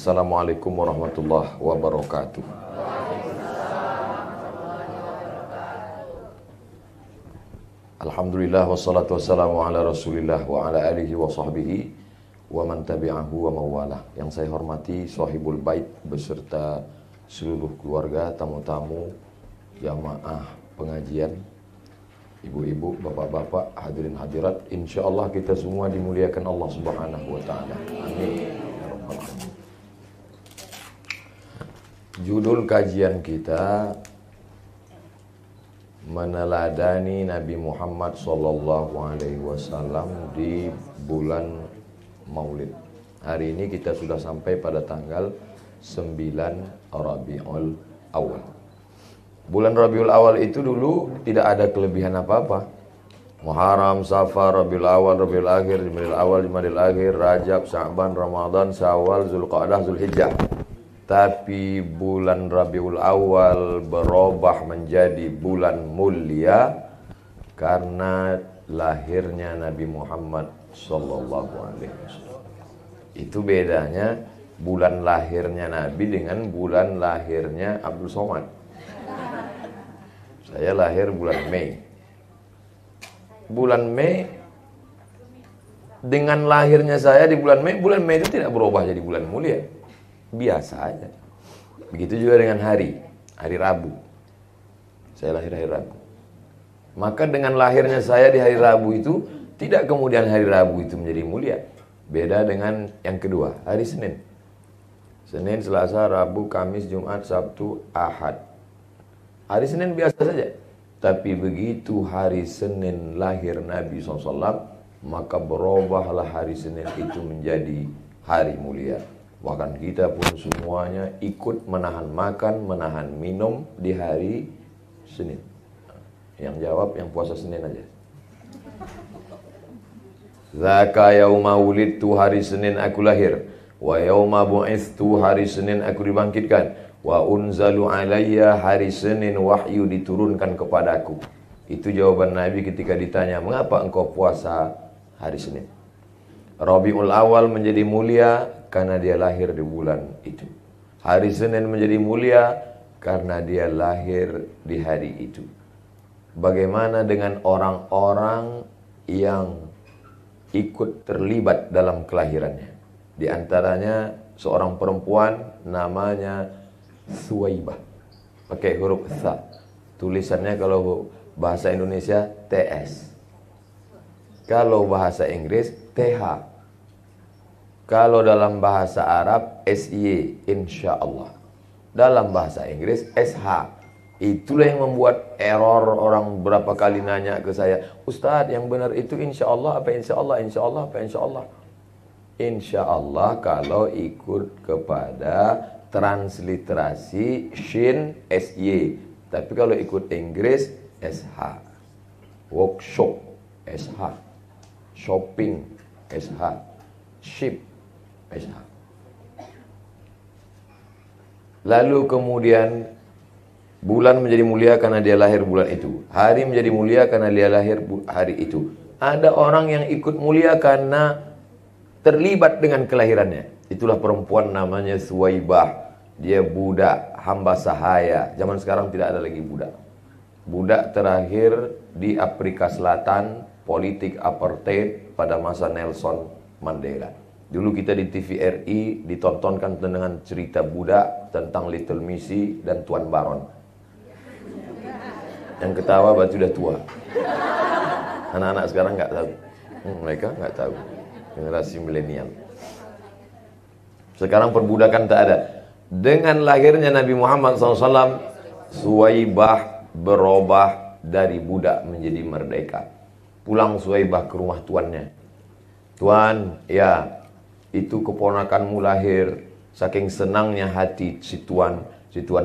Assalamualaikum warahmatullahi wabarakatuh. Alhamdulillah wassalatu wassalamu ala rasulillah wa ala alihi wa sahbihi wa man tabi'ahu wa mawalah. Yang saya hormati sahibul bait beserta seluruh keluarga, tamu-tamu, jamaah pengajian, ibu-ibu, bapak-bapak, hadirin hadirat, insyaallah kita semua dimuliakan Allah Subhanahu wa taala. Amin. Ya rabbal alamin. Judul kajian kita meneladani Nabi Muhammad sallallahu alaihi wasallam di bulan Maulid. Hari ini kita sudah sampai pada tanggal 9 Rabiul Awal. Bulan Rabiul Awal itu dulu tidak ada kelebihan apa-apa. Muharram, Safar, Rabiul Awal, Rabiul Akhir, Jumadil Awal, Jumadil Akhir, Rajab, Sya'ban, Ramadan, Syawal, Zulqa'dah, Zulhijjah. Tapi bulan Rabiul Awal berubah menjadi bulan mulia karena lahirnya Nabi Muhammad sallallahu alaihi wasallam. Itu bedanya bulan lahirnya Nabi dengan bulan lahirnya Abdul Somad. Saya lahir bulan Mei. Bulan Mei dengan lahirnya saya di bulan Mei itu tidak berubah jadi bulan mulia. Biasa aja. Begitu juga dengan hari Rabu. Saya lahir hari Rabu. Maka dengan lahirnya saya di hari Rabu itu tidak kemudian hari Rabu itu menjadi mulia. Beda dengan yang kedua, hari Senin. Senin, Selasa, Rabu, Kamis, Jumat, Sabtu, Ahad. Hari Senin biasa saja. Tapi begitu hari Senin lahir Nabi SAW, maka berubahlah hari Senin itu menjadi hari mulia. Bahkan kita pun semuanya ikut menahan makan, menahan minum di hari Senin. Yang jawab yang puasa Senin aja. Zaka yauma wulidtu, hari Senin aku lahir. Wa yauma bu'ithtu, hari Senin aku dibangkitkan. Wa unzalu alayya, hari Senin wahyu diturunkan kepadaku. Itu jawaban Nabi ketika ditanya, mengapa engkau puasa hari Senin? Rabiul Awal menjadi mulia karena dia lahir di bulan itu. Hari Senin menjadi mulia karena dia lahir di hari itu. Bagaimana dengan orang-orang yang ikut terlibat dalam kelahirannya? Di antaranya seorang perempuan namanya Suwaibah. Pakai huruf Tha. Tulisannya kalau bahasa Indonesia TS. Kalau bahasa Inggris TH. Kalau dalam bahasa Arab SY, insyaallah. Dalam bahasa Inggris SH. Itulah yang membuat error. Orang berapa kali nanya ke saya, Ustadz yang benar itu insyaallah apa insyaallah, insyaallah apa insyaallah. Insyaallah kalau ikut kepada transliterasi Shin SY. Tapi kalau ikut Inggris SH. Workshop SH. Shopping SH. Ship SH. Lalu kemudian bulan menjadi mulia karena dia lahir bulan itu. Hari menjadi mulia karena dia lahir hari itu. Ada orang yang ikut mulia karena terlibat dengan kelahirannya. Itulah perempuan namanya Suwaibah. Dia budak, hamba sahaya. Zaman sekarang tidak ada lagi budak. Budak terakhir di Afrika Selatan, politik apartheid pada masa Nelson Mandela. Dulu kita di TVRI ditontonkan dengan cerita budak tentang Little Missy dan Tuan Baron. Yang ketawa berarti sudah tua. Anak-anak sekarang nggak tahu. Mereka nggak tahu. Generasi milenial. Sekarang perbudakan tak ada. Dengan lahirnya Nabi Muhammad SAW, Suwaibah berubah dari budak menjadi merdeka. Pulang Suwaibah ke rumah tuannya. Tuan, ya, itu keponakanmu lahir. Saking senangnya hati si tuan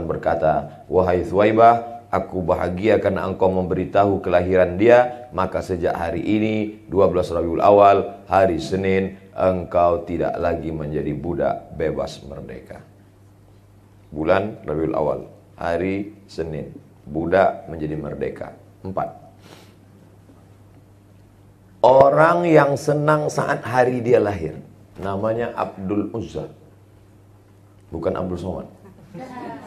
berkata, wahai Suwaibah, aku bahagia karena engkau memberitahu kelahiran dia. Maka sejak hari ini 12 Rabiul Awal, hari Senin, engkau tidak lagi menjadi budak, bebas merdeka. Bulan Rabiul Awal, hari Senin, budak menjadi merdeka. 4. Orang yang senang saat hari dia lahir namanya Abdul Uzza. bukan Abdul Somad.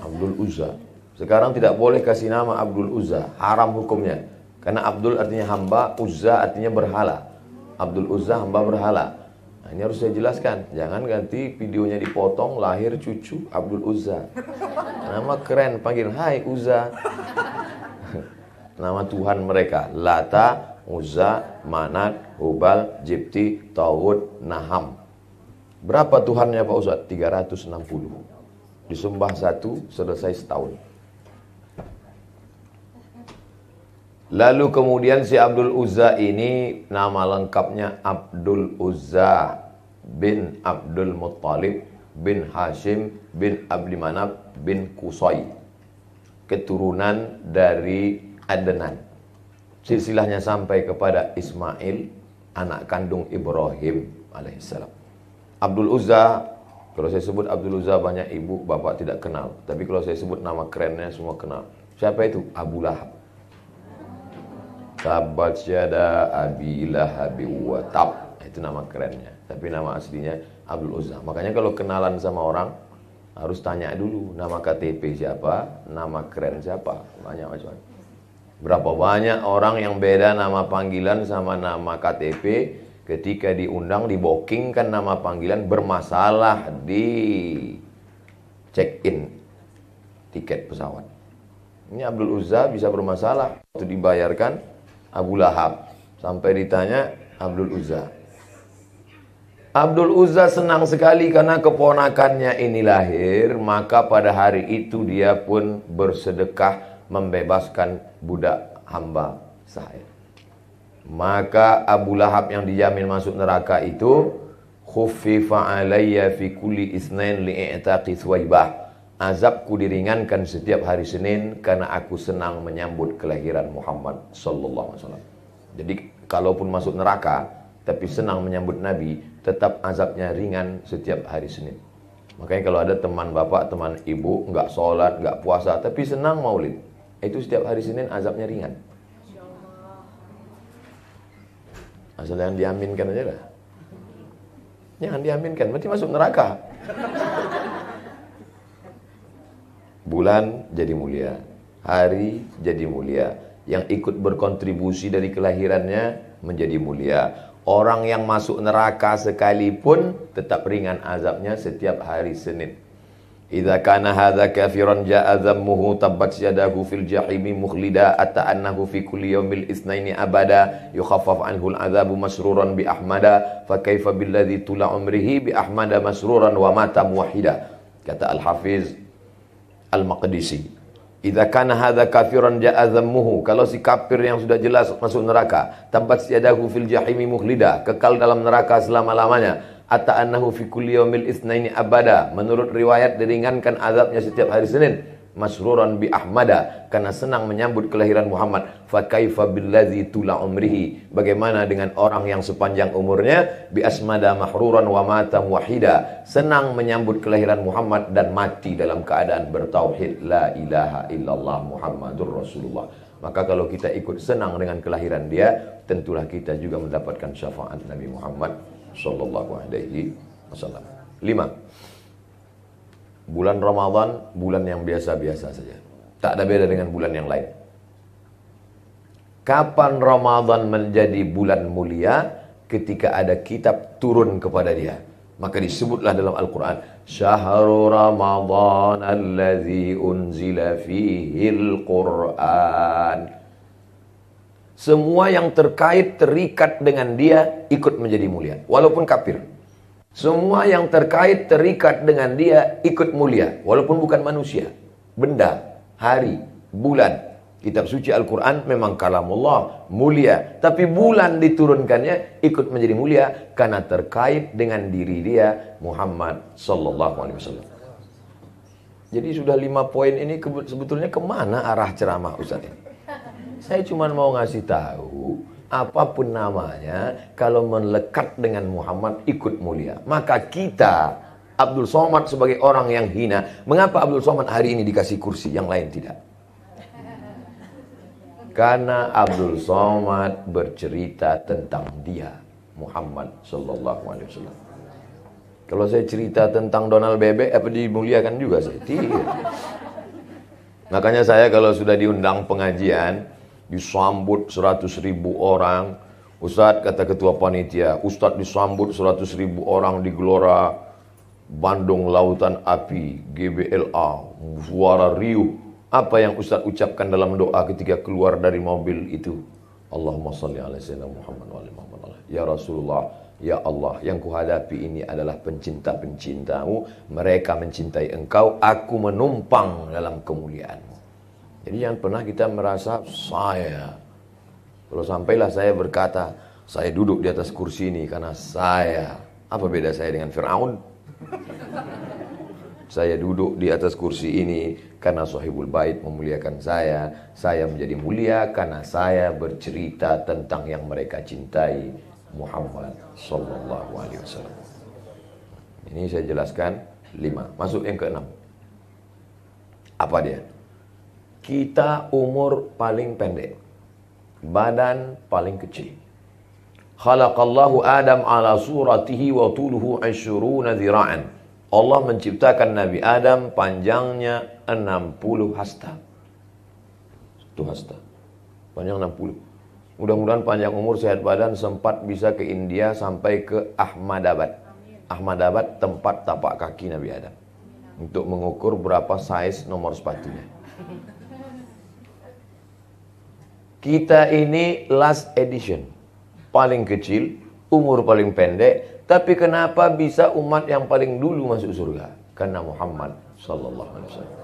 Abdul Uzza. Sekarang tidak boleh kasih nama Abdul Uzza, haram hukumnya. Karena Abdul artinya hamba, Uzza artinya berhala. Abdul Uzza hamba berhala. Nah, ini harus saya jelaskan. Jangan ganti videonya dipotong, lahir cucu Abdul Uzza. Nama keren, panggil hai Uzza. Nama Tuhan mereka Lata, Uzza, Manat, Hubal, Jibti, Tawud, Naham. Berapa Tuhannya Pak Ustadz? 360. Disembah satu, selesai setahun. Lalu kemudian si Abdul Uzza ini nama lengkapnya Abdul Uzza bin Abdul Muttalib bin Hashim bin Abdi Manaf bin Qusay. Keturunan dari Adnan. Silsilahnya sampai kepada Ismail, anak kandung Ibrahim alaihissalam. Abdul Uzza, kalau saya sebut Abdul Uzza banyak ibu bapak tidak kenal. Tapi kalau saya sebut nama kerennya semua kenal. Siapa itu? Abu Lahab. Tabat syada Abi Lahab wa tab. Itu nama kerennya. Tapi nama aslinya Abdul Uzza. Makanya kalau kenalan sama orang harus tanya dulu nama KTP siapa, nama keren siapa. Banyak macam-macam. Berapa banyak orang yang beda nama panggilan sama nama KTP, ketika diundang, dibooking kan nama panggilan bermasalah di check-in tiket pesawat. Ini Abdul Uzza bisa bermasalah. Waktu dibayarkan Abu Lahab. Sampai ditanya Abdul Uzza. Abdul Uzza senang sekali karena keponakannya ini lahir. Maka pada hari itu dia pun bersedekah membebaskan budak hamba saya. Maka Abu Lahab yang dijamin masuk neraka itu, khuffifa alayya fi kulli isnain li'itaqi Thuwaibah. Azabku diringankan setiap hari Senin karena aku senang menyambut kelahiran Muhammad sallallahu alaihi wasallam. Jadi kalaupun masuk neraka tapi senang menyambut Nabi, tetap azabnya ringan setiap hari Senin. Makanya kalau ada teman bapak, teman ibu enggak sholat, enggak puasa tapi senang maulid, itu setiap hari Senin azabnya ringan. Asal yang diaminkan aja lah. Jangan diaminkan, berarti masuk neraka. Bulan jadi mulia, hari jadi mulia, yang ikut berkontribusi dari kelahirannya menjadi mulia. Orang yang masuk neraka sekalipun tetap ringan azabnya setiap hari Senin. Idza kana hadza kafiran ja'a dhammuhu tabbat yadahu fil jahimi mukhlida ata'annahu fi kulli yaumil itsnaini abada yukhaffaf anhu al'adzabu masruran bi ahmada fa kaifa billadzi tula umrihi bi ahmada masruran wa mata muwahhida. Kata Al-Hafiz Al-Maqdisi, idza kana hadza kafiran ja'a dhammuhu, kalau si kafir yang sudah jelas masuk neraka, tabbat yadahu fil jahimi mukhlida, kekal dalam neraka selama-lamanya, ata'annahu fi kulli yaumil itsnaini abada, menurut riwayat diringankan azabnya setiap hari Senin, masruran bi ahmada, karena senang menyambut kelahiran Muhammad. Fa kaifa billadzi tula umrihi, bagaimana dengan orang yang sepanjang umurnya bi asmada mahruran wa mata muwahhida, senang menyambut kelahiran Muhammad dan mati dalam keadaan bertauhid la ilaha illallah Muhammadur Rasulullah. Maka kalau kita ikut senang dengan kelahiran dia, tentulah kita juga mendapatkan syafaat Nabi Muhammad sallallahu alaihi wasallam. 5. Bulan Ramadan, bulan yang biasa-biasa saja. Tak ada beda dengan bulan yang lain. Kapan Ramadan menjadi bulan mulia? Ketika ada kitab turun kepada dia. Maka disebutlah dalam Al-Quran, Syahrul Ramadan alladzi unzila fihil Quran. Semua yang terkait, terikat dengan dia, ikut menjadi mulia. Walaupun kafir. Semua yang terkait, terikat dengan dia, ikut mulia. Walaupun bukan manusia. Benda, hari, bulan. Kitab suci Al-Quran memang kalamullah, mulia. Tapi bulan diturunkannya, ikut menjadi mulia. Karena terkait dengan diri dia, Muhammad sallallahu alaihi wasallam. Jadi sudah 5 poin ini sebetulnya kemana arah ceramah Ustaz ini? Saya cuma mau ngasih tahu, apapun namanya, kalau melekat dengan Muhammad ikut mulia. Maka kita, Abdul Somad sebagai orang yang hina, mengapa Abdul Somad hari ini dikasih kursi, yang lain tidak? Karena Abdul Somad bercerita tentang dia, Muhammad sallallahu alaihi wasallam. Kalau saya cerita tentang Donald Bebek, apa dimuliakan juga saya? Tidak. Makanya saya kalau sudah diundang pengajian, disambut 100.000 orang. Ustadz, kata ketua panitia, Ustadz disambut 100.000 orang di Gelora Bandung Lautan Api, GBLA, suara riuh. Apa yang Ustadz ucapkan dalam doa ketika keluar dari mobil itu? Allahumma salli ala sayyidina Muhammad wa ala Muhammad. Ya Rasulullah, ya Allah, yang kuhadapi ini adalah pencinta-pencintamu. Mereka mencintai engkau, aku menumpang dalam kemuliaanmu. Jadi jangan pernah kita merasa saya. Kalau sampailah saya berkata, saya duduk di atas kursi ini karena saya. Apa beda saya dengan Fir'aun? Saya duduk di atas kursi ini karena Sahibul Bait memuliakan saya. Saya menjadi mulia karena saya bercerita tentang yang mereka cintai, Muhammad sallallahu alaihi wasallam. Ini saya jelaskan 5. Masuk yang ke-6. Apa dia? Kita umur paling pendek, badan paling kecil. Khalaqallahu Adam ala suratihi wa tuluhu 20 dhira'an. Allah menciptakan Nabi Adam, panjangnya 60 hasta. 1 hasta. Panjang 60. Mudah-mudahan panjang umur, sehat badan, sempat bisa ke India sampai ke Ahmadabad. Ahmadabad tempat tapak kaki Nabi Adam. Untuk mengukur berapa size nomor sepatunya. Kita ini last edition. Paling kecil, umur paling pendek. Tapi kenapa bisa umat yang paling dulu masuk surga? Karena Muhammad sallallahu alaihi wasallam.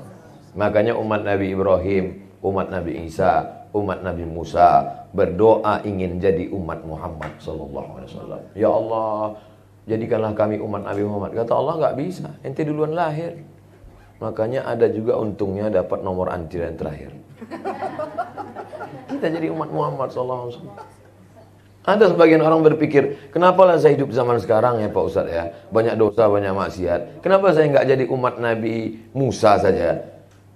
Makanya umat Nabi Ibrahim, umat Nabi Isa, umat Nabi Musa berdoa ingin jadi umat Muhammad sallallahu alaihi wasallam. Ya Allah, jadikanlah kami umat Nabi Muhammad. Kata Allah, enggak bisa, ente duluan lahir. Makanya ada juga untungnya dapat nomor antrian terakhir. Kita jadi umat Muhammad sallallahu alaihi wasallam. Ada sebagian orang berpikir, kenapa lah saya hidup zaman sekarang ya Pak Ustadz ya, banyak dosa, banyak maksiat. Kenapa saya nggak jadi umat Nabi Musa saja?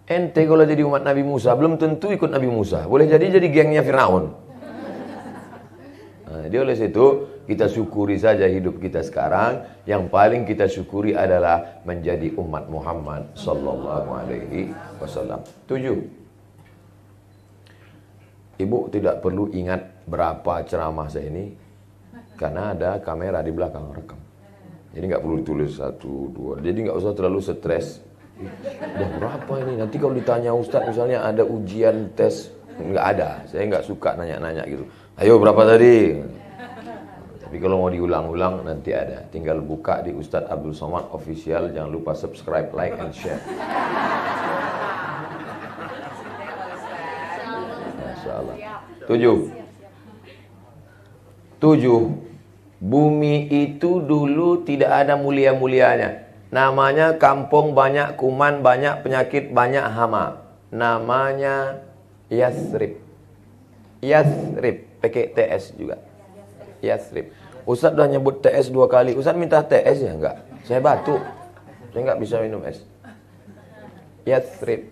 Ente kalau jadi umat Nabi Musa, belum tentu ikut Nabi Musa. Boleh jadi gengnya Firaun. Nah, jadi oleh situ, kita syukuri saja hidup kita sekarang. Yang paling kita syukuri adalah menjadi umat Muhammad sallallahu alaihi wasallam. 7. Ibu tidak perlu ingat berapa ceramah saya ini, karena ada kamera di belakang rekam. Jadi nggak perlu tulis 1, 2. Jadi nggak usah terlalu stres. Udah berapa ini? Nanti kalau ditanya Ustadz misalnya ada ujian tes, nggak ada. Saya nggak suka nanya-nanya gitu. Ayo berapa tadi? Tapi kalau mau diulang-ulang nanti ada. Tinggal buka di Ustadz Abdul Somad Official. Jangan lupa subscribe, like, and share. Masyaallah. 7. Bumi itu dulu tidak ada mulia-mulianya. Namanya kampung banyak kuman, banyak penyakit, banyak hama. Namanya Yathrib. Yathrib, pakai TS juga. Yathrib. Ustaz udah nyebut TS 2 kali. Ustaz minta TS ya? Enggak. Saya batuk. Saya enggak bisa minum es. Yathrib.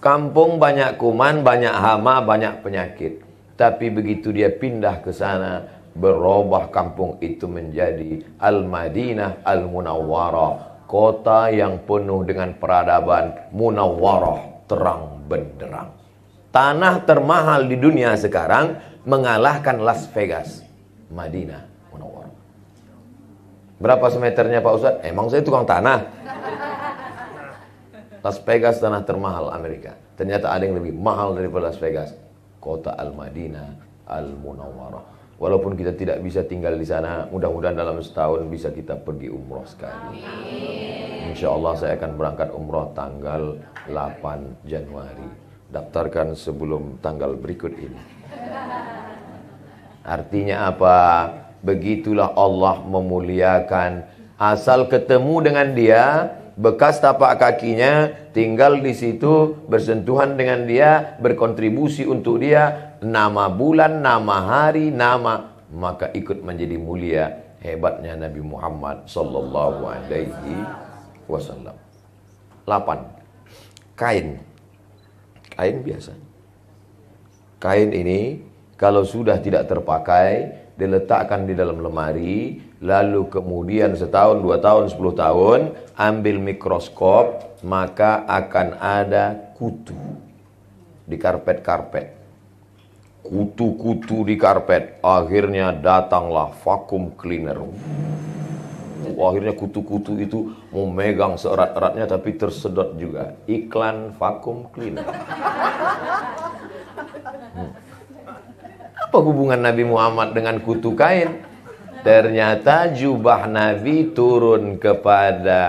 Kampung banyak kuman, banyak hama, banyak penyakit. Tapi begitu dia pindah ke sana, berubah kampung itu menjadi Al-Madinah Al-Munawwarah. Kota yang penuh dengan peradaban, munawwarah, terang benderang. Tanah termahal di dunia sekarang mengalahkan Las Vegas, Madinah Munawwarah. Berapa semeternya Pak Ustadz? Emang saya tukang tanah? Las Vegas tanah termahal Amerika. Ternyata ada yang lebih mahal daripada Las Vegas. Kota Al-Madinah Al-Munawwarah. Walaupun kita tidak bisa tinggal di sana, mudah-mudahan dalam setahun bisa kita pergi umroh sekali. Insya Allah saya akan berangkat umroh tanggal 8 Januari. Daftarkan sebelum tanggal berikut ini. Artinya apa? Begitulah Allah memuliakan. Asal ketemu dengan dia, bekas tapak kakinya, tinggal di situ, bersentuhan dengan dia, berkontribusi untuk dia, nama bulan, nama hari, nama, maka ikut menjadi mulia. Hebatnya Nabi Muhammad sallallahu alaihi wasallam. 8. Kain. Kain biasa. Kain ini kalau sudah tidak terpakai, diletakkan di dalam lemari, Lalu kemudian setahun, 2 tahun, 10 tahun, ambil mikroskop, maka akan ada kutu di karpet-karpet. Kutu-kutu di karpet. Akhirnya datanglah vacuum cleaner. Akhirnya kutu-kutu itu memegang seerat-eratnya tapi tersedot juga. Iklan vacuum cleaner. Apa hubungan Nabi Muhammad dengan kutu kain? Ternyata jubah Nabi turun kepada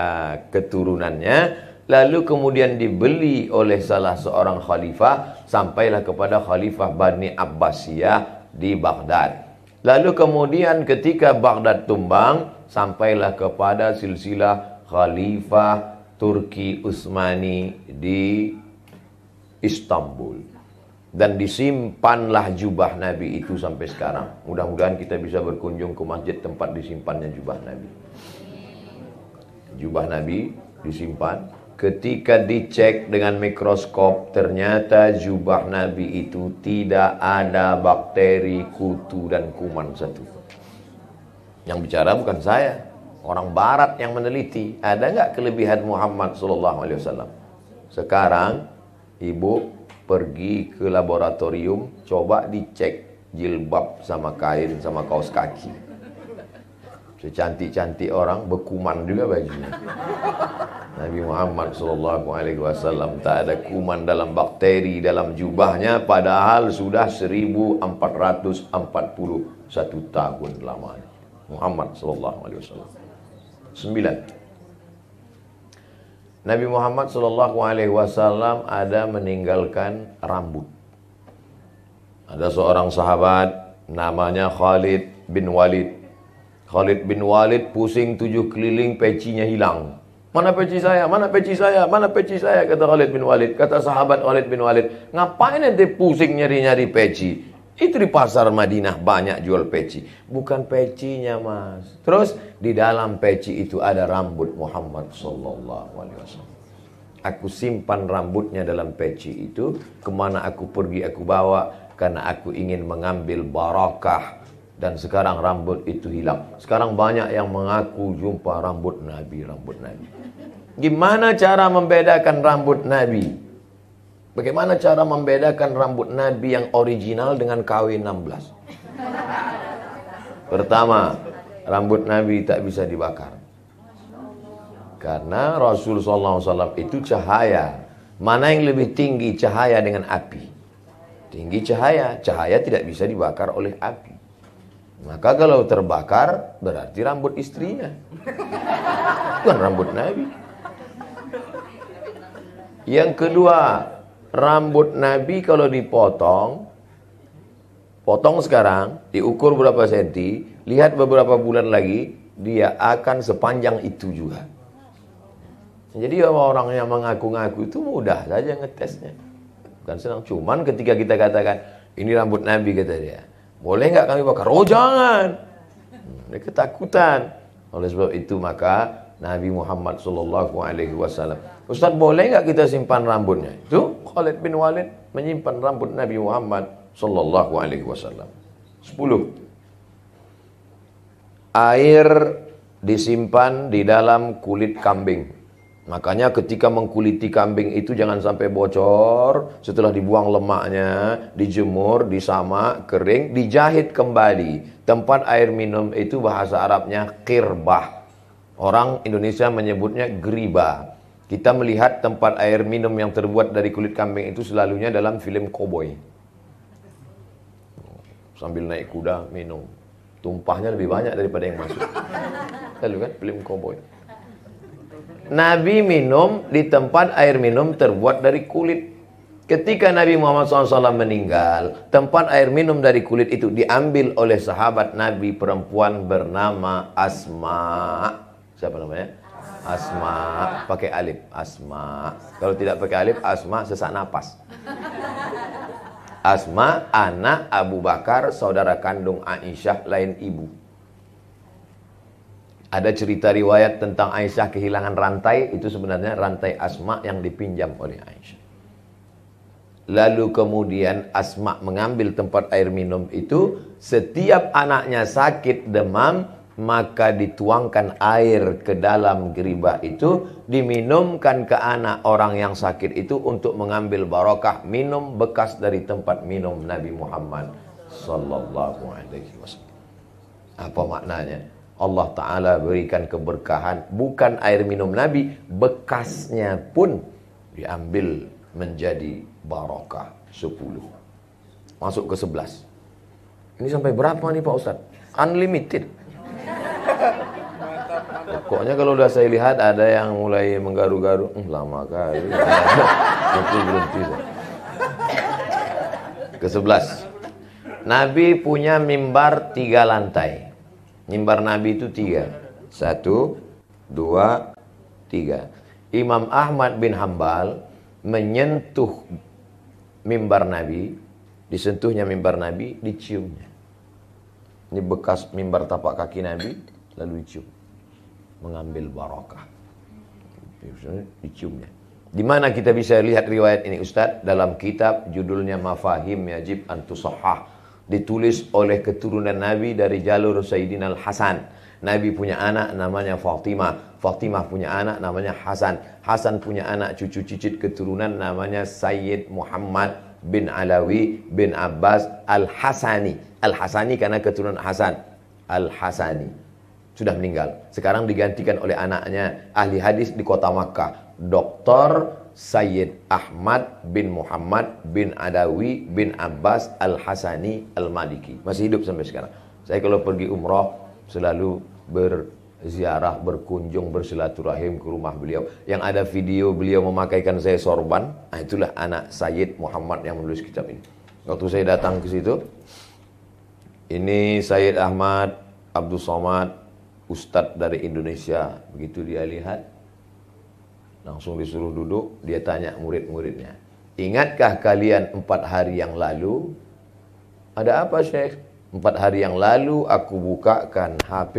keturunannya, lalu kemudian dibeli oleh salah seorang khalifah, sampailah kepada khalifah Bani Abbasiyah di Baghdad. Lalu kemudian ketika Baghdad tumbang, sampailah kepada silsilah khalifah Turki Utsmani di Istanbul. Dan disimpanlah jubah Nabi itu sampai sekarang. Mudah-mudahan kita bisa berkunjung ke masjid tempat disimpannya jubah Nabi. Jubah Nabi disimpan. Ketika dicek dengan mikroskop, ternyata jubah Nabi itu tidak ada bakteri, kutu, dan kuman satu. Yang bicara bukan saya, orang Barat yang meneliti. Ada nggak kelebihan Muhammad SAW? Sekarang, ibu pergi ke laboratorium, coba dicek jilbab sama kain sama kaos kaki. Secantik-cantik orang, berkuman juga bajunya. Nabi Muhammad SAW tak ada kuman dalam bakteri dalam jubahnya, padahal sudah 1441 tahun lamanya. Muhammad SAW. 9. Nabi Muhammad SAW ada meninggalkan rambut. Ada seorang sahabat namanya Khalid bin Walid. Khalid bin Walid pusing 7 keliling, pecinya hilang. Mana peci saya? Mana peci saya? Mana peci saya? Kata Khalid bin Walid. Kata sahabat Khalid bin Walid, ngapain ente pusing nyari-nyari peci? Itu di pasar Madinah banyak jual peci. Bukan pecinya, Mas. Terus di dalam peci itu ada rambut Muhammad SAW. Aku simpan rambutnya dalam peci itu. Kemana aku pergi aku bawa, karena aku ingin mengambil barakah. Dan sekarang rambut itu hilang. Sekarang banyak yang mengaku jumpa rambut Nabi. Gimana cara membedakan rambut Nabi? Bagaimana cara membedakan rambut Nabi yang original dengan KW16? Pertama, rambut Nabi tak bisa dibakar. Karena Rasulullah SAW itu cahaya. Mana yang lebih tinggi, cahaya dengan api? Tinggi cahaya. Cahaya tidak bisa dibakar oleh api. Maka kalau terbakar, berarti rambut istrinya. Bukan rambut Nabi. Yang kedua, rambut Nabi kalau dipotong, potong sekarang, diukur berapa senti, lihat beberapa bulan lagi, dia akan sepanjang itu juga. Jadi orang yang mengaku-ngaku itu mudah saja ngetesnya. Bukan senang. Cuman ketika kita katakan, ini rambut Nabi, kata dia, boleh nggak kami bakar? Oh jangan. Dia ketakutan. Oleh sebab itu maka Nabi Muhammad SAW, Ustaz, boleh nggak kita simpan rambutnya? Itu Khalid bin Walid menyimpan rambut Nabi Muhammad SAW. 10. Air disimpan di dalam kulit kambing. Makanya ketika mengkuliti kambing itu jangan sampai bocor. Setelah dibuang lemaknya, dijemur, disamak, kering, dijahit kembali. Tempat air minum itu bahasa Arabnya qirbah. Orang Indonesia menyebutnya griba. Kita melihat tempat air minum yang terbuat dari kulit kambing itu selalunya dalam film koboi. Sambil naik kuda minum. Tumpahnya lebih banyak daripada yang masuk. Lalu kan film koboi. Nabi minum di tempat air minum terbuat dari kulit. Ketika Nabi Muhammad SAW meninggal, tempat air minum dari kulit itu diambil oleh sahabat Nabi perempuan bernama Asma. Siapa namanya? Asma. Pakai alif. Asma. Kalau tidak pakai alif, Asma sesak napas. Asma, anak Abu Bakar, saudara kandung Aisyah, lain ibu. Ada cerita riwayat tentang Aisyah kehilangan rantai. Itu sebenarnya rantai Asma yang dipinjam oleh Aisyah. Lalu kemudian Asma mengambil tempat air minum itu. Setiap anaknya sakit demam, maka dituangkan air ke dalam geribah itu, diminumkan ke anak orang yang sakit itu untuk mengambil barokah minum bekas dari tempat minum Nabi Muhammad sallallahu alaihi wasallam. Apa maknanya? Allah Ta'ala berikan keberkahan, bukan air minum Nabi, bekasnya pun diambil menjadi barokah. 10 masuk ke 11. Ini sampai berapa nih Pak Ustadz? Unlimited. Pokoknya kalau udah saya lihat ada yang mulai menggaru-garu, lama kali. Itu berhenti. Ke-11. Nabi punya mimbar 3 lantai. Mimbar Nabi itu 3. 1, 2, 3. Imam Ahmad bin Hambal menyentuh mimbar Nabi, disentuhnya mimbar Nabi, diciumnya. Ini bekas mimbar tapak kaki Nabi, lalu dicium. Mengambil barakah. Diciumnya. Di mana kita bisa lihat riwayat ini Ustaz? Dalam kitab judulnya Mafahim Yajib an Tusahhah. Ditulis oleh keturunan Nabi dari jalur Sayyidina Al-Hasan. Nabi punya anak namanya Fatimah. Fatimah punya anak namanya Hasan. Hasan punya anak cucu cicit keturunan namanya Sayyid Muhammad bin Alawi bin Abbas Al-Hasani. Al-Hasani karena keturunan Hasan. Al-Hasani. Sudah meninggal. Sekarang digantikan oleh anaknya ahli hadis di kota Makkah. Dr. Sayyid Ahmad bin Muhammad bin Adawi bin Abbas Al-Hasani Al-Maliki. Masih hidup sampai sekarang. Saya kalau pergi umrah selalu berziarah, berkunjung, bersilaturahim ke rumah beliau. Yang ada video beliau memakaikan saya sorban. Nah, itulah anak Sayyid Muhammad yang menulis kitab ini. Waktu saya datang ke situ, ini Sayyid Ahmad Abdul Somad, Ustadz dari Indonesia. Begitu dia lihat, langsung disuruh duduk. Dia tanya murid-muridnya, ingatkah kalian 4 hari yang lalu? Ada apa Syekh? 4 hari yang lalu aku bukakan HP,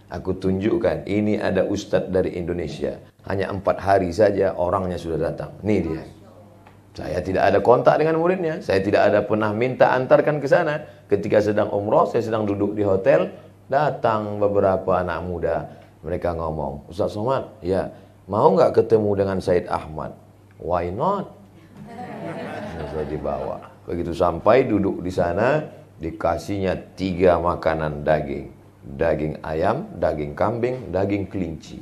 aku tunjukkan, ini ada Ustadz dari Indonesia. Hanya 4 hari saja orangnya sudah datang. Nih dia. Saya tidak ada kontak dengan muridnya. Saya tidak ada pernah minta antarkan ke sana. Ketika sedang umroh, saya sedang duduk di hotel, datang beberapa anak muda. Mereka ngomong, Ustaz Somad, ya, mau nggak ketemu dengan Said Ahmad? Why not? Nah, saya dibawa. Begitu sampai duduk di sana, dikasihnya 3 makanan daging. Daging ayam, daging kambing, daging kelinci.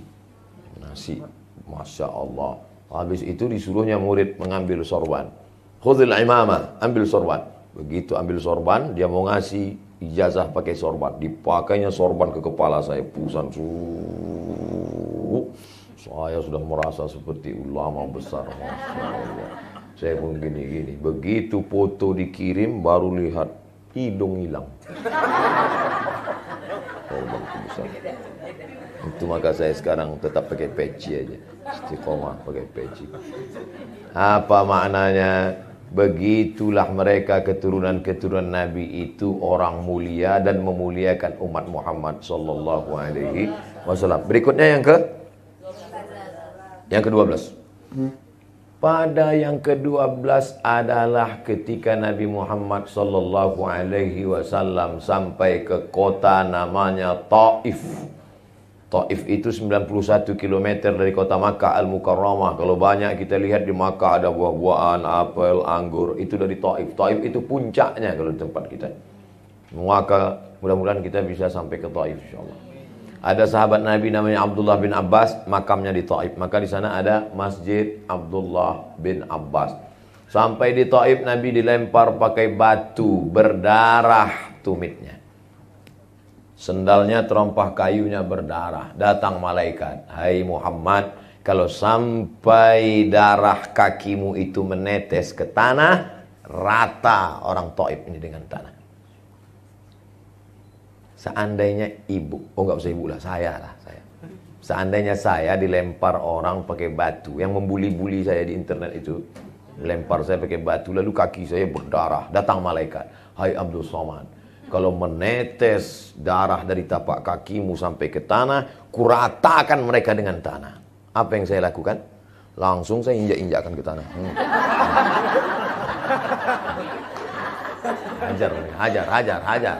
Nasi. Masya Allah. Habis itu disuruhnya murid mengambil sorban. Khudhil imamah, ambil sorban. Begitu ambil sorban, dia mau ngasih ijazah pakai sorban. Dipakainya sorban ke kepala saya, pusan. Saya sudah merasa seperti ulama besar. Masya Allah. Saya pun gini-gini. Begitu foto dikirim, baru lihat hidung hilang. Sorban besar. Itu maka saya sekarang tetap pakai peci aja. Istiqomah pakai peci. Apa maknanya? Begitulah mereka keturunan-keturunan Nabi itu orang mulia dan memuliakan umat Muhammad sallallahu alaihi wasallam. Berikutnya yang ke-12. Pada yang ke-12 adalah ketika Nabi Muhammad sallallahu alaihi wasallam sampai ke kota namanya Taif. Taif itu 91 km dari kota Makkah Al-Mukarramah. Kalau banyak kita lihat di Makkah ada buah-buahan, apel, anggur, itu dari Taif. Taif itu puncaknya kalau di tempat kita. Maka mudah-mudahan kita bisa sampai ke Taif insyaallah. Ada sahabat Nabi namanya Abdullah bin Abbas, makamnya di Taif. Maka di sana ada Masjid Abdullah bin Abbas. Sampai di Taif Nabi dilempar pakai batu, berdarah tumitnya. Sendalnya terompah kayunya berdarah. Datang malaikat. Hai Muhammad, kalau sampai darah kakimu itu menetes ke tanah, rata orang Taif ini dengan tanah. Seandainya ibu, nggak usah ibu lah, saya. Seandainya saya dilempar orang pakai batu, yang membuli-buli saya di internet itu, lempar saya pakai batu, lalu kaki saya berdarah. Datang malaikat. Hai Abdul Somad, kalau menetes darah dari tapak kakimu sampai ke tanah, kuratakan mereka dengan tanah. Apa yang saya lakukan? Langsung saya injak-injakkan ke tanah. Hajar, hajar.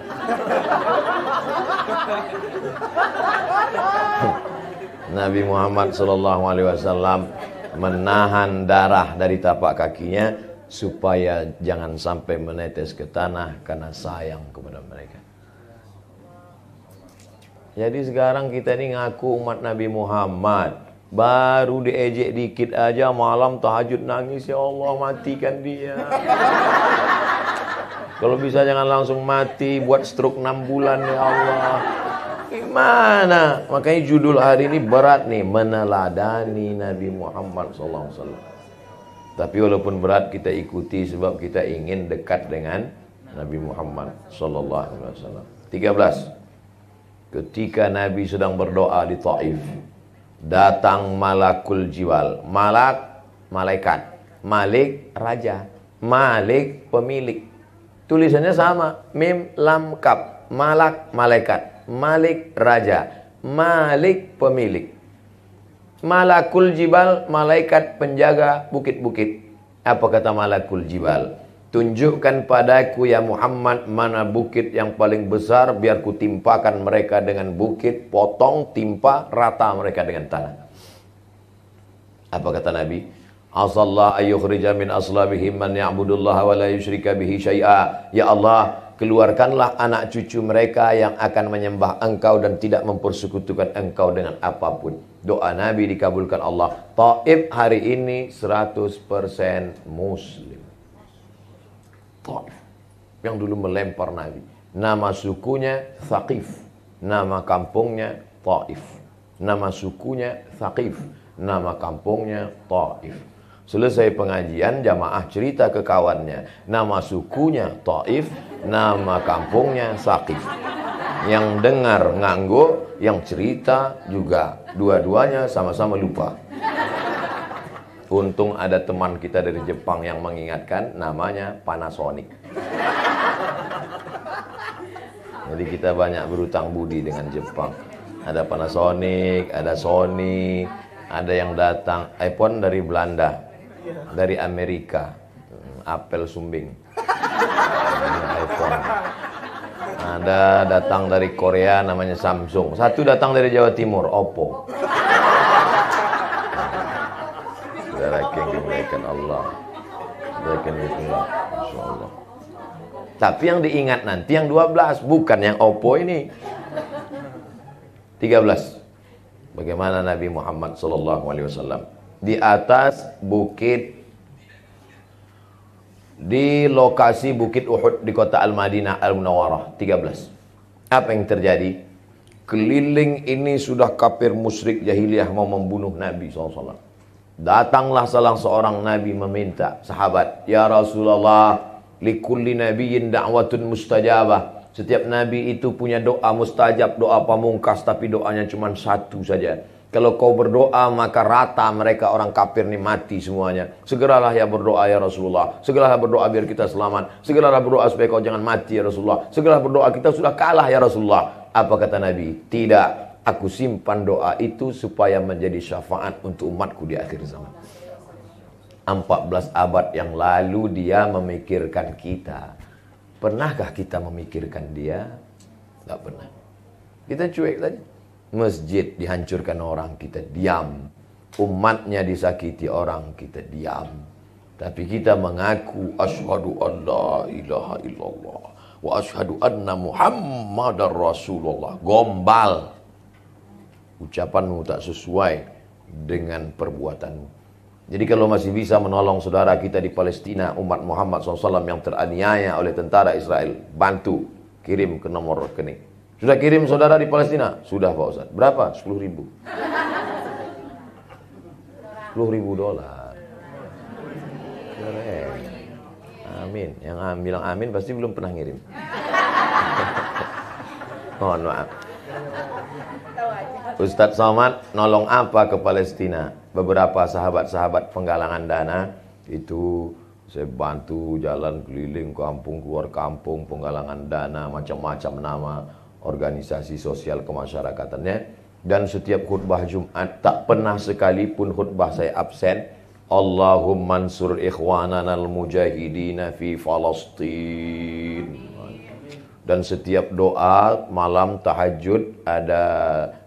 Nabi Muhammad SAW menahan darah dari tapak kakinya supaya jangan sampai menetes ke tanah karena sayang kepada mereka. Jadi sekarang kita ini ngaku umat Nabi Muhammad, baru diejek dikit aja malam tahajud nangis, ya Allah matikan dia. Kalau bisa jangan langsung mati, buat stroke 6 bulan ya Allah. Gimana? Makanya judul hari ini berat nih, meneladani Nabi Muhammad SAW. Tapi walaupun berat kita ikuti sebab kita ingin dekat dengan Nabi Muhammad SAW. 13. Ketika Nabi sedang berdoa di Taif, datang malakul jiwal. Malak, malaikat. Malik, raja. Malik, pemilik. Tulisannya sama, mim, lam, kaf. Malak, malaikat. Malik, raja. Malik, pemilik. Malakul jibal, malaikat penjaga bukit-bukit. Apa kata malakul jibal? Tunjukkan padaku ya Muhammad mana bukit yang paling besar, biar ku timpakan mereka dengan bukit, potong, timpa, rata mereka dengan tanah. Apa kata Nabi? Asallahu ayyukhrija min aslabihim man ya'budullaha wa la yusyrika bihi syai'a. Ya Allah, keluarkanlah anak cucu mereka yang akan menyembah Engkau dan tidak mempersekutukan Engkau dengan apapun. Doa Nabi dikabulkan Allah. Taif hari ini 100% Muslim. Taif yang dulu melempar Nabi. Nama sukunya Thaqif, nama kampungnya Taif. Nama sukunya Thaqif, nama kampungnya Taif. Selesai pengajian, jamaah cerita ke kawannya, nama sukunya Taif, nama kampungnya Thaqif. Yang dengar nganggo, yang cerita juga, dua-duanya sama-sama lupa. Untung ada teman kita dari Jepang yang mengingatkan, namanya Panasonic. Jadi kita banyak berutang budi dengan Jepang. Ada Panasonic, ada Sony, ada yang datang iPhone dari Belanda, dari Amerika, Apple Sumbing, iPhone. Ada datang dari Korea namanya Samsung. Satu datang dari Jawa Timur, Oppo. Saudara yang dimuliakan Allah, Masya Allah. Tapi yang diingat nanti yang 12, bukan yang Oppo ini. 13. Bagaimana Nabi Muhammad SAW di atas bukit, di lokasi Bukit Uhud di kota Al-Madinah Al-Munawwarah. 13. Apa yang terjadi? Keliling ini sudah kafir musyrik jahiliyah mau membunuh Nabi SAW. Datanglah salah seorang Nabi meminta, sahabat, ya Rasulullah, likulli nabiyyin da'watun mustajabah. Setiap Nabi itu punya doa mustajab, doa pamungkas, tapi doanya cuma satu saja. Kalau kau berdoa maka rata mereka orang kafir ini mati semuanya. Segeralah ya berdoa ya Rasulullah. Segeralah berdoa biar kita selamat. Segeralah berdoa supaya kau jangan mati ya Rasulullah. Segeralah berdoa kita sudah kalah ya Rasulullah. Apa kata Nabi? Tidak. Aku simpan doa itu supaya menjadi syafaat untuk umatku di akhir zaman. 14 abad yang lalu dia memikirkan kita. Pernahkah kita memikirkan dia? Tidak pernah. Kita cuek saja. Masjid dihancurkan orang, kita diam. Umatnya disakiti orang, kita diam. Tapi kita mengaku asyhadu an la ilaha illallah wa asyhadu anna Muhammadar Rasulullah. Gombal. Ucapanmu tak sesuai dengan perbuatanmu. Jadi kalau masih bisa menolong saudara kita di Palestina, umat Muhammad SAW yang teraniaya oleh tentara Israel, bantu, kirim ke nomor rekening. Sudah kirim saudara di Palestina? Sudah Pak Ustaz. Berapa? 10.000. 10.000 dolar. Keren. Amin. Yang bilang amin pasti belum pernah ngirim. Mohon maaf. Ustadz Somad nolong apa ke Palestina? Beberapa sahabat-sahabat penggalangan dana itu saya bantu jalan keliling kampung, keluar kampung, penggalangan dana, macam-macam nama organisasi sosial kemasyarakatannya. Dan setiap khutbah Jumat tak pernah sekalipun khutbah saya absen Allahumma ansur ikhwanana al-mujahidina fi Falastin. Dan setiap doa malam tahajud ada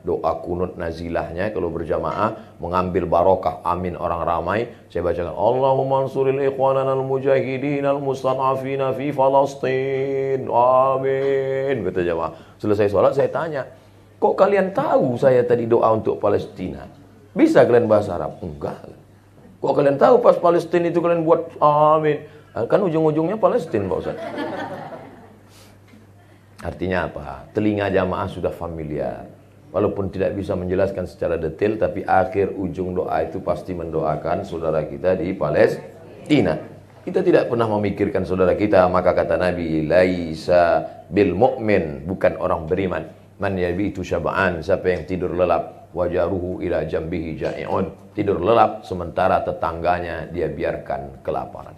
doa kunut nazilahnya kalau berjamaah, mengambil barokah amin orang ramai. Saya bacakan Allahumma ansuril ikhwanana al-mujahidin al-mustad'afina fi Falastin. Amin. Kata jamaah. Selesai sholat saya tanya, kok kalian tahu saya tadi doa untuk Palestina? Bisa kalian bahasa Arab? Enggak. Kok kalian tahu pas Palestina itu kalian buat amin? Kan ujung-ujungnya Palestina, Pak Ustaz. Artinya apa? Telinga jamaah sudah familiar. Walaupun tidak bisa menjelaskan secara detail, tapi akhir ujung doa itu pasti mendoakan saudara kita di Palestina. Kita tidak pernah memikirkan saudara kita, maka kata Nabi, laisa bil mu'min, bukan orang beriman. Man yabitu syab'an, siapa yang tidur lelap, wajaruhu ila jambihi ja'i'un, tidur lelap sementara tetangganya dia biarkan kelaparan.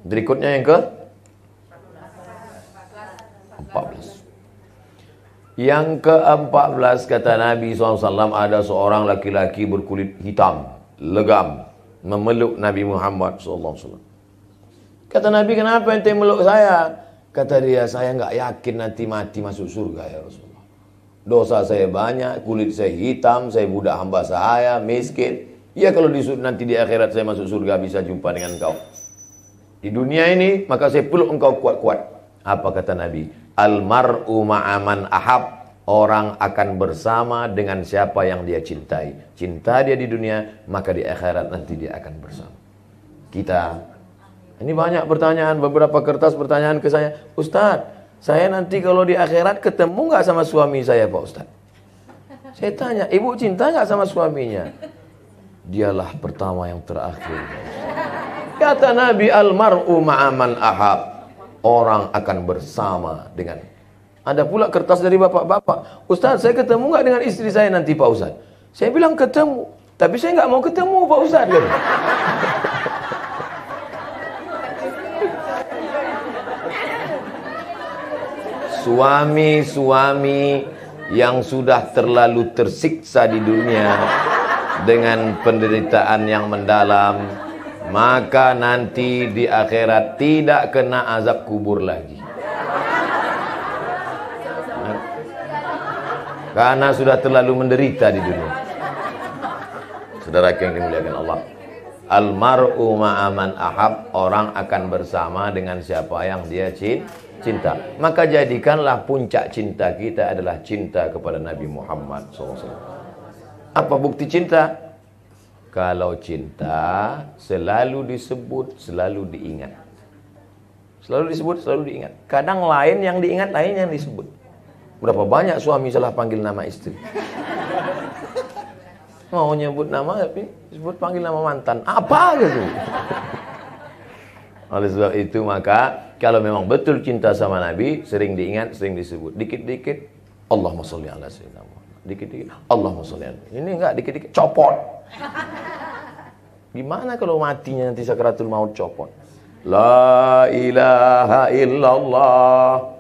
Berikutnya yang ke 14. Yang ke-14 kata Nabi SAW, ada seorang laki-laki berkulit hitam, legam, memeluk Nabi Muhammad SAW. Kata Nabi, kenapa ente meluk saya? Kata dia, saya nggak yakin nanti mati masuk surga ya Rasulullah. Dosa saya banyak, kulit saya hitam, saya budak hamba saya, miskin. Ya kalau nanti di akhirat saya masuk surga bisa jumpa dengan engkau. Di dunia ini maka saya peluk engkau kuat-kuat. Apa kata Nabi? Almar'u ma'aman ahab. Orang akan bersama dengan siapa yang dia cintai. Cinta dia di dunia, maka di akhirat nanti dia akan bersama. Kita, ini banyak pertanyaan, beberapa kertas pertanyaan ke saya. Ustadz, saya nanti kalau di akhirat ketemu nggak sama suami saya Pak Ustadz? Saya tanya, ibu cinta nggak sama suaminya? Dialah pertama yang terakhir. Kata Nabi, almar'u ma'aman ahab. Orang akan bersama dengan. Ada pula kertas dari bapak-bapak. Ustaz, saya ketemu nggak dengan istri saya nanti Pak Ustaz? Saya bilang ketemu, tapi saya nggak mau ketemu Pak Ustaz. Suami-suami yang sudah terlalu tersiksa di dunia dengan penderitaan yang mendalam, maka nanti di akhirat tidak kena azab kubur lagi. Karena sudah terlalu menderita di dunia. Saudara yang dimuliakan Allah, almar'u ma'aman ahab, orang akan bersama dengan siapa yang dia cinta. Maka jadikanlah puncak cinta kita adalah cinta kepada Nabi Muhammad SAW. Apa bukti cinta? Kalau cinta selalu disebut, selalu diingat. Selalu disebut, selalu diingat. Kadang lain yang diingat, lain yang disebut. Berapa banyak suami salah panggil nama istri. Mau nyebut nama tapi disebut panggil nama mantan. Apa gitu. Oleh sebab itu maka kalau memang betul cinta sama Nabi, sering diingat, sering disebut. Dikit-dikit Allahumma sholli ala sayyidina Muhammad. Dikit-dikit Allahumma sholli ala. Ini enggak dikit-dikit copot. Gimana kalau matinya nanti sakaratul maut copot? La ilaha illallah.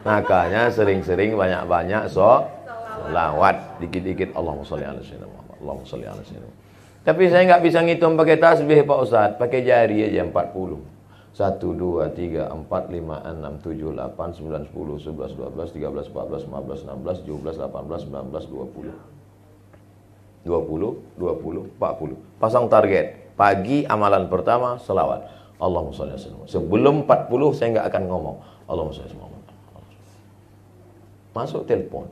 Makanya sering-sering banyak-banyak sholawat, dikit-dikit Allahumma sholli ala sayyidina Muhammad, Allahumma sholli ala sayyidina Muhammad. Tapi saya nggak bisa ngitung pakai tasbih Pak Ustadz, pakai jari aja 40. 1 2 3 4 5 6 7 8 9 10 11 12 13 14 15 16 17 18 19 20 40. Pasang target. Pagi amalan pertama selawat. Allahumma sholli ala sayyidina Muhammad. Sebelum 40 saya nggak akan ngomong Allahumma sholli ala Muhammad. Masuk telepon.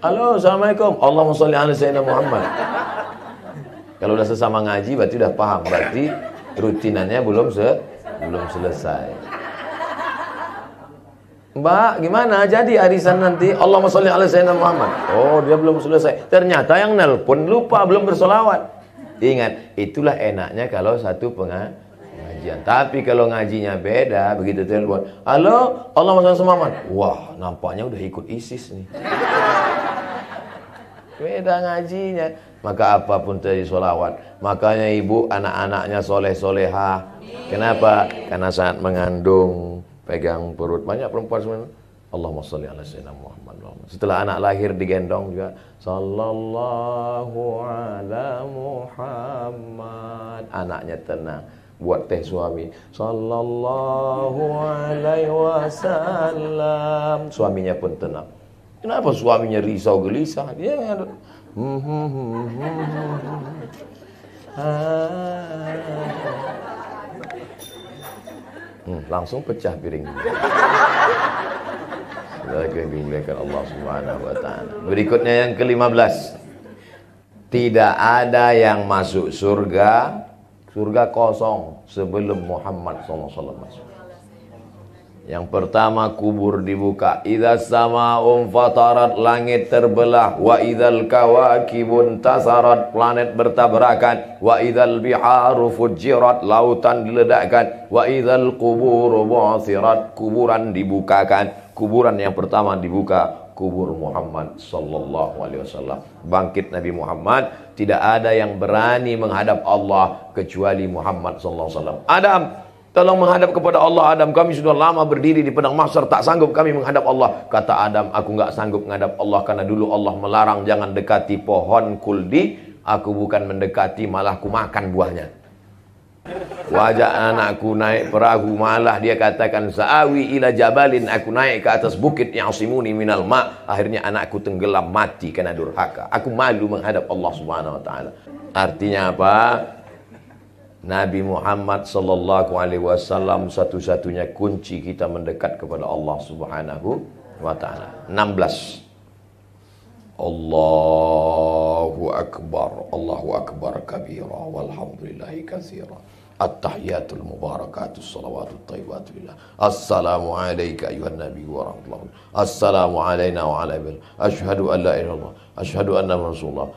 Halo, assalamualaikum. Allahumma sholli ala sayyidina Muhammad. Kalau udah sesama ngaji berarti udah paham. Berarti rutinannya belum selesai. Mbak, gimana jadi arisan nanti? Allahumma sholli ala sayyidina Muhammad. Oh, dia belum selesai. Ternyata yang nelpon lupa, belum bersolawat. Ingat, itulah enaknya kalau satu pengajian. Tapi kalau ngajinya beda, begitu telepon, halo, Allahumma sholli ala sayyidina Muhammad. Wah, nampaknya udah ikut ISIS nih. Beda ngajinya. Maka apapun tadi solawat. Makanya ibu anak-anaknya soleh-solehah. Kenapa? Karena saat mengandung, pegang perut. Banyak perempuan sebenarnya. Allahumma sholli ala sayyidina Muhammad. Setelah anak lahir digendong juga sallallahu ala Muhammad. Anaknya tenang. Buat teh suami sallallahu alaihi wasallam. Suaminya pun tenang. Kenapa suaminya risau gelisah? Dia langsung pecah piring. Dimuliakan Allah Subhanahu wa taala. Berikutnya yang ke-15. Tidak ada yang masuk surga, surga kosong sebelum Muhammad SAW masuk. Yang pertama, kubur dibuka. Idza sama'un fatarat, langit terbelah. Wa idzal kawakibun tasarat, planet bertabrakan. Wa idzal biharu fujirat, lautan diledakkan. Wa idzal quburu bu'thirat, kuburan dibukakan. Kuburan yang pertama dibuka, kubur Muhammad sallallahu alaihi wasallam. Bangkit Nabi Muhammad, tidak ada yang berani menghadap Allah kecuali Muhammad sallallahu alaihi wasallam. Adam, tolong menghadap kepada Allah. Adam, kami sudah lama berdiri di padang mahsyar, tak sanggup kami menghadap Allah. Kata Adam, aku enggak sanggup menghadap Allah karena dulu Allah melarang jangan dekati pohon kuldi. Aku bukan mendekati, malah aku makan buahnya. Wajah anakku naik perahu, malah dia katakan sa'awi ila jabalin, aku naik ke atas bukit yang asimuni minal ma. Akhirnya anakku tenggelam mati karena durhaka. Aku malu menghadap Allah Subhanahu wa taala. Artinya apa? Nabi Muhammad sallallahu alaihi wasallam satu-satunya kunci kita mendekat kepada Allah Subhanahu wa taala. 16. Allahu akbar kabira walhamdulillahi katsira. At-tahiyatul mubarakatus salawatut thayyibatul billah. Assalamu alayka ayuhan nabi wa rahmatullahi. Assalamu alayna wa ala ibadah. Asyhadu an la ilaha illallah, asyhadu anna Rasulullah.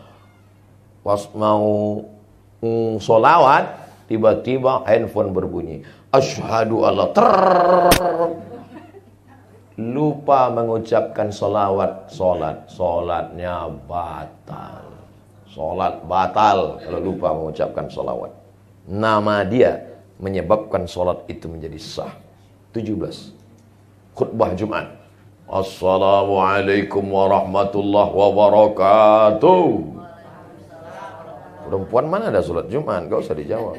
Pas mau solawat, tiba-tiba handphone berbunyi. Asyhadu alla lupa mengucapkan solawat, solatnya batal. Solat batal kalau lupa mengucapkan solawat. Nama dia menyebabkan solat itu menjadi sah. 17. Khutbah Jumat. Assalamualaikum warahmatullahi wabarakatuh. Perempuan mana ada solat Jumat? Gak usah dijawab.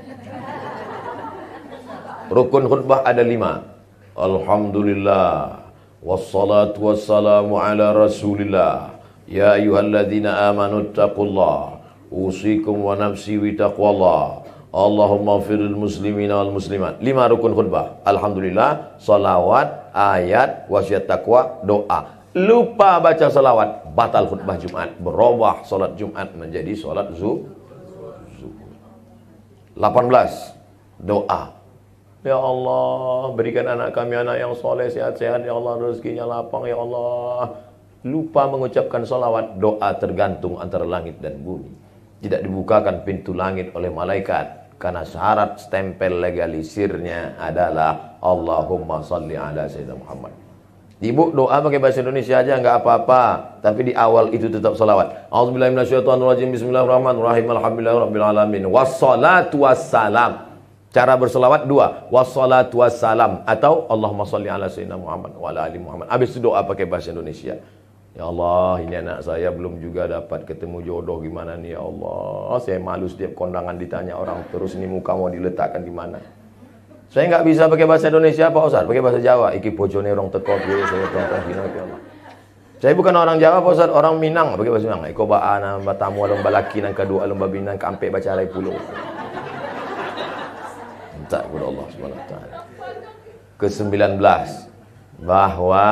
Rukun khutbah ada 5. Alhamdulillah. Wassalatu wassalamu ala rasulillah. Ya ayyuhalladzina amanu taqullah. Usikum wa nafsi wa taqwallah. Allahumma firil muslimina wal muslimat. 5 rukun khutbah. Alhamdulillah, salawat, ayat, wasiat taqwa, doa. Lupa baca salawat, batal khutbah Jumat. Berubah salat Jumat menjadi salat zuhur. 18. Doa. Ya Allah, berikan anak kami anak yang soleh, sehat-sehat. Ya Allah, rezekinya lapang. Ya Allah. Lupa mengucapkan salawat. Doa tergantung antara langit dan bumi. Tidak dibukakan pintu langit oleh malaikat. Karena syarat stempel legalisirnya adalah Allahumma salli ala sayyidina Muhammad. Ibu doa pakai bahasa Indonesia aja nggak apa-apa, tapi di awal itu tetap salawat. A'udzubillahi minasyaitonirrajim. Bismillahirrahmanirrahim. Alhamdulillahirabbil alamin. Wassalatu wassalam. Cara berselawat 2. Wassalatu wassalam atau Allahumma salli ala sayyidina Muhammad wa ala ali Muhammad. Habis itu doa pakai bahasa Indonesia. Ya Allah, ini anak saya belum juga dapat ketemu jodoh, gimana nih ya Allah. Saya malu setiap kondangan ditanya orang terus, ini muka mau diletakkan di mana. Saya nggak bisa pakai bahasa Indonesia Pak Ustaz, pakai bahasa Jawa. Iki bojone rong teko piye saya tonton dino ya Allah. Saya bukan orang Jawa Pak Ustaz, orang Minang, pakai bahasa Minang. Iko baana batamu lomba laki nang kedua lomba binang kampe baca alai pulau. Minta kepada Allah Subhanahu wa taala. Ke-19 bahwa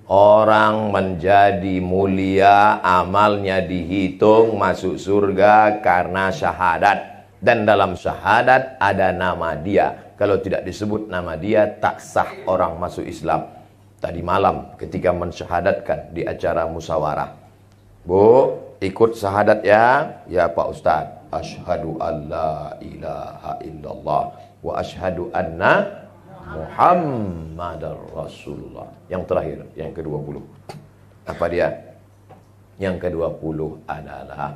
orang menjadi mulia, amalnya dihitung masuk surga karena syahadat. Dan dalam syahadat ada nama dia. Kalau tidak disebut nama dia, tak sah orang masuk Islam. Tadi malam ketika mensyahadatkan di acara musyawarah. Bu, ikut syahadat ya? Ya Pak Ustadz. Asyhadu an la ilaha illallah wa asyhadu anna Muhammadar Rasulullah. Yang terakhir, yang ke-20. Apa dia? Yang ke-20 adalah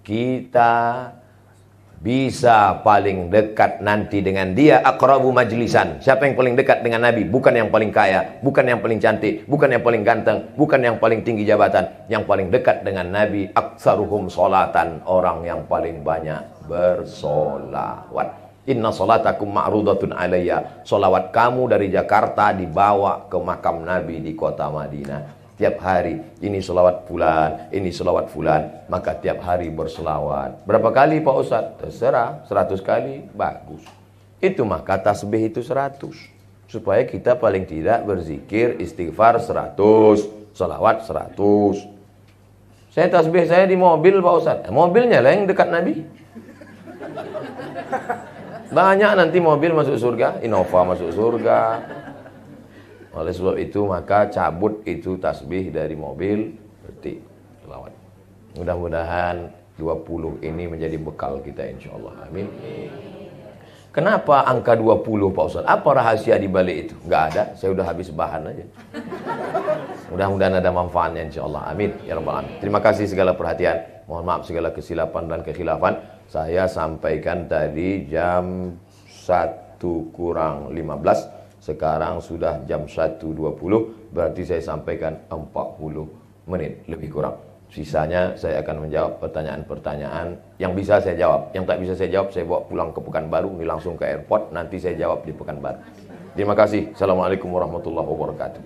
kita bisa paling dekat nanti dengan dia, aqrabu majlisan. Siapa yang paling dekat dengan Nabi? Bukan yang paling kaya, bukan yang paling cantik, bukan yang paling ganteng, bukan yang paling tinggi jabatan. Yang paling dekat dengan Nabi, aktsaruhum sholatan, orang yang paling banyak bersolawat. Inna salatakum ma'rudatun alayya. Solawat kamu dari Jakarta dibawa ke makam Nabi di kota Madinah. Tiap hari, ini selawat fulan, ini selawat fulan. Maka tiap hari berselawat. Berapa kali Pak Ustadz? Terserah, 100 kali, bagus. Itu maka tasbih itu 100. Supaya kita paling tidak berzikir, istighfar 100, selawat 100. Saya tasbih saya di mobil Pak Ustadz. Mobilnya lah yang dekat Nabi. Banyak nanti mobil masuk surga, Innova masuk surga. Oleh sebab itu maka cabut itu tasbih dari mobil, berarti selawat. Mudah-mudahan 20 ini menjadi bekal kita insyaallah. Amin. Kenapa angka 20 Pak Ustaz? Apa rahasia di balik itu? Enggak ada, saya udah habis bahan aja. Mudah-mudahan ada manfaatnya insyaallah. Amin ya rabbal alamin. Terima kasih segala perhatian. Mohon maaf segala kesilapan dan kekhilafan. Saya sampaikan tadi jam 1 kurang 15. Sekarang sudah jam 1.20, berarti saya sampaikan 40 menit lebih kurang. Sisanya saya akan menjawab pertanyaan-pertanyaan yang bisa saya jawab. Yang tak bisa saya jawab, saya bawa pulang ke Pekanbaru, ini langsung ke airport, nanti saya jawab di Pekanbaru. Terima kasih. Assalamualaikum warahmatullahi wabarakatuh.